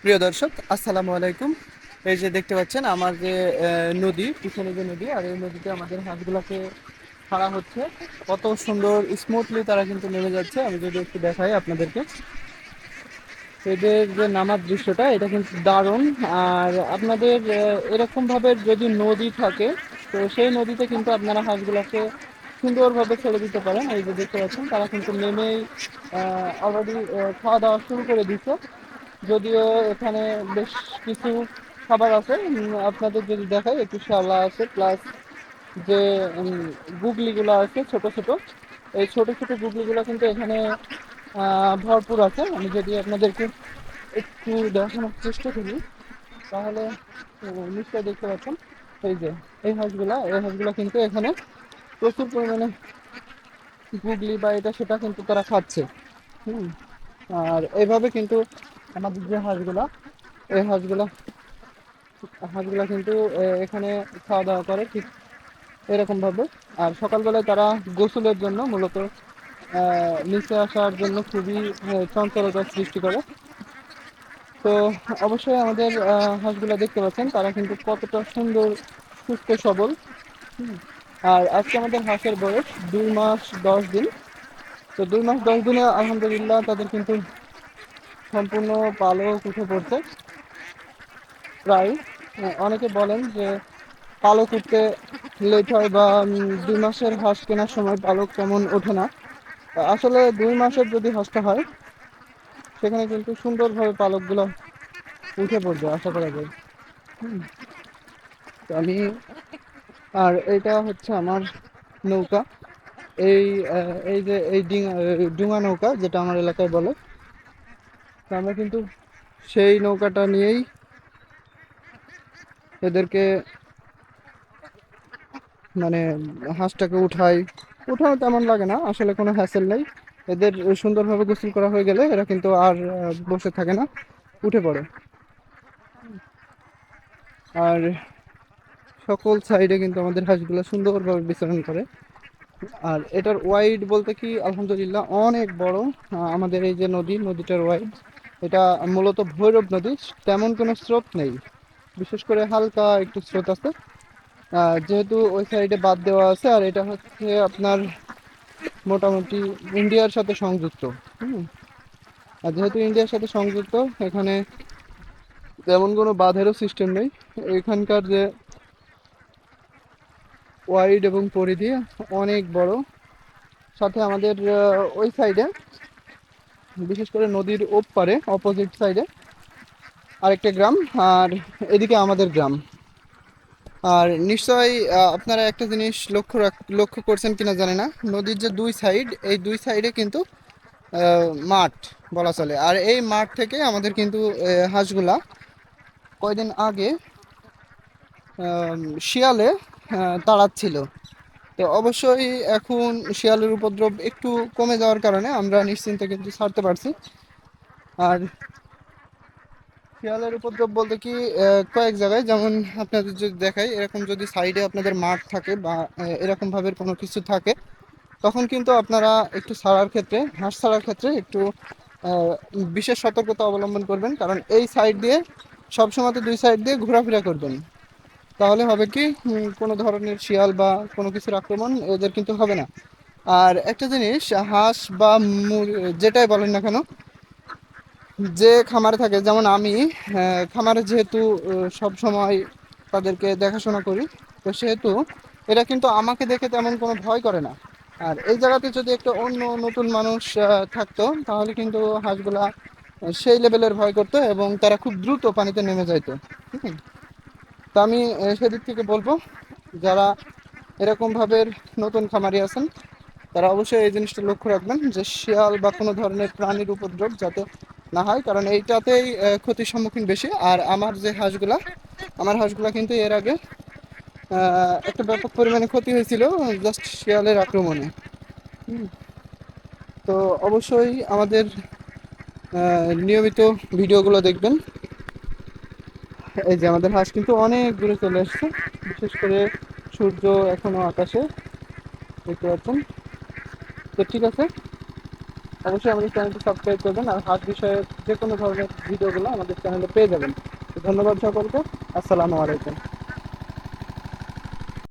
প্রিয় দর্শক, আসসালামু আলাইকুম। এই যে দেখতে পাচ্ছেন আমার যে নদী, পিছনে যে নদী, আর এই নদীতে আমাদের হাঁসগুলোকে ছাড়া হচ্ছে। কত সুন্দর স্মুথলি তারা কিন্তু নেমে যাচ্ছে। আমি যদি একটু দেখাই আপনাদেরকে, এদের যে নামার দৃশ্যটা, এটা কিন্তু দারুণ। আর আপনাদের এরকম ভাবে যদি নদী থাকে, তো সেই নদীতে কিন্তু আপনারা হাঁসগুলোকে সুন্দরভাবে ছেড়ে দিতে পারেন। এই যে দেখতে পাচ্ছেন তারা কিন্তু নেমেই অলরেডি খাওয়া দাওয়া শুরু করে দিচ্ছে। যদিও এখানে বেশ কিছু খাবার আছে, আপনাদের যদি দেখাই, একটু শালা আছে, প্লাস যে গুগলিগুলো আছে ছোট ছোট, এই ছোট ছোট গুগলিগুলো কিন্তু এখানে ভরপুর আছে। আমি যদি আপনাদেরকে একটু দেখানোর চেষ্টা করি, তাহলে নিশ্চয়ই দেখতে পাচ্ছেন। এই যে এই হাঁসগুলা কিন্তু এখানে প্রচুর পরিমাণে গুগলি বা এটা সেটা কিন্তু তারা খাচ্ছে। হুম। আর এইভাবে কিন্তু আমাদের যে হাঁসগুলা, এই হাঁসগুলা হাঁসগুলা কিন্তু এখানে খাওয়া দাওয়া করে ঠিক এরকম ভাবে। আর সকালবেলায় তারা গোসলের জন্য মূলত নিচে আসার জন্য খুবই চঞ্চলতার সৃষ্টি করে। তো অবশ্যই আমাদের হাঁসগুলা দেখতে পাচ্ছেন তারা কিন্তু কতটা সুন্দর, সুস্থ সবল। হুম। আর আজকে আমাদের হাঁসের বয়স 2 মাস 10 দিন। তো 2 মাস 10 দিনে আলহামদুলিল্লাহ তাদের কিন্তু সম্পূর্ণ পালক উঠে পড়ছে প্রায়। অনেকে বলেন যে পালক উঠতে লেট হয়, বা 2 মাসের হাঁস কেনার সময় পালক তেমন ওঠে না। আসলে 2 মাসের যদি হাঁসটা হয়, সেখানে কিন্তু সুন্দরভাবে পালকগুলো উঠে পড়বে আশা করা যায়। হুম। তো আর এটা হচ্ছে আমার নৌকা। এই যে এই ডুঙা নৌকা যেটা আমার এলাকায় বলে। তো আমরা কিন্তু সেই নৌকাটা নিয়েই এদেরকে মানে হাঁসটাকে উঠানো তেমন লাগে না, আসলে কোনো হ্যাসেল নেই। এদের সুন্দরভাবে গোসল করা হয়ে গেলে এরা কিন্তু আর বসে থাকে না, উঠে পড়ে। আর সকল সাইডে কিন্তু আমাদের হাঁসগুলো সুন্দরভাবে বিচরণ করে। আর এটার ওয়াইড বলতে কি, আলহামদুলিল্লাহ অনেক বড়। আমাদের এই যে নদীটার ওয়াইড, এটা মূলত ভৈরব নদী, তেমন কোনো স্রোত নেই, বিশেষ করে হালকা একটু স্রোত আছে। যেহেতু ওই সাইডে বাদ দেওয়া আছে, আর এটা হচ্ছে আপনার মোটামুটি ইন্ডিয়ার সাথে সংযুক্ত। হুম। আর যেহেতু ইন্ডিয়ার সাথে সংযুক্ত, এখানে তেমন কোনো বাঁধেরও সিস্টেম নেই। এখানকার যে ওয়াইড এবং পরিধি অনেক বড়। সাথে আমাদের ওই সাইডে, বিশেষ করে নদীর ওপারে অপোজিট সাইডে আরেকটা গ্রাম, আর এদিকে আমাদের গ্রাম। আর নিশ্চয়ই আপনারা একটা জিনিস লক্ষ্য করছেন কিনা জানি না, নদীর যে দুই সাইড, এই দুই সাইডে কিন্তু মাঠ বলা চলে। আর এই মাঠ থেকে আমাদের কিন্তু হাঁসগুলা কয়দিন আগে শিয়ালে তাড়াচ্ছিল। তো অবশ্যই এখন শিয়ালের উপদ্রব একটু কমে যাওয়ার কারণে আমরা নিশ্চিন্তে কিন্তু ছাড়তে পারছি। আর শিয়ালের উপদ্রব বলতে কি, কয়েক জায়গায়, যেমন আপনাদের যদি দেখাই, এরকম যদি সাইডে আপনাদের মাঠ থাকে বা এরকম ভাবে কোনো কিছু থাকে, তখন কিন্তু আপনারা একটু ছাড়ার ক্ষেত্রে, হাঁস ছাড়ার ক্ষেত্রে একটু আহ, বিশেষ সতর্কতা অবলম্বন করবেন। কারণ এই সাইড দিয়ে সবসময় তো দুই সাইড দিয়ে ঘোরাফেরা করবেন, তাহলে হবে কি, কোনো ধরনের শিয়াল বা কোনো কিছুর আক্রমণ এদের কিন্তু হবে না। আর একটা জিনিস, হাঁস বা যেটাই বলেন না কেন, যে খামারে থাকে, যেমন আমি খামারে যেহেতু সব সময় তাদেরকে দেখাশোনা করি, তো সেহেতু এরা কিন্তু আমাকে দেখে তেমন কোনো ভয় করে না। আর এই জায়গাতে যদি একটা অন্য নতুন মানুষ থাকতো, তাহলে কিন্তু হাঁসগুলা সেই লেভেলের ভয় করতো এবং তারা খুব দ্রুত পানিতে নেমে যাইতো। হুম। তো আমি সেদিক থেকে বলবো, যারা এরকম ভাবে নতুন খামারি আছেন, তারা অবশ্যই এই জিনিসটা লক্ষ্য রাখবেন যে শিয়াল বা কোনো ধরনের প্রাণীর উপদ্রব যাতে না হয়, কারণ এইটাতেই ক্ষতির সম্মুখীন বেশি। আর আমার হাঁসগুলা কিন্তু এর আগে একটা ব্যাপক পরিমাণে ক্ষতি হয়েছিল জাস্ট শিয়ালের আক্রমণে। হুম। তো অবশ্যই আমাদের নিয়মিত ভিডিওগুলো দেখবেন। এই যে আমাদের হাঁস কিন্তু অনেক দূরে চলে আসছে, বিশেষ করে সূর্য এখনো আকাশে, দেখতে পাচ্ছেন। তো ঠিক আছে, অবশ্যই আমাদের চ্যানেলটি সাবস্ক্রাইব করবেন, আর হাট বিষয়ে যে কোনো ধরনের ভিডিওগুলো আমাদের চ্যানেলে পেয়ে যাবেন। তো ধন্যবাদ সকলকে। আসসালামু আলাইকুম।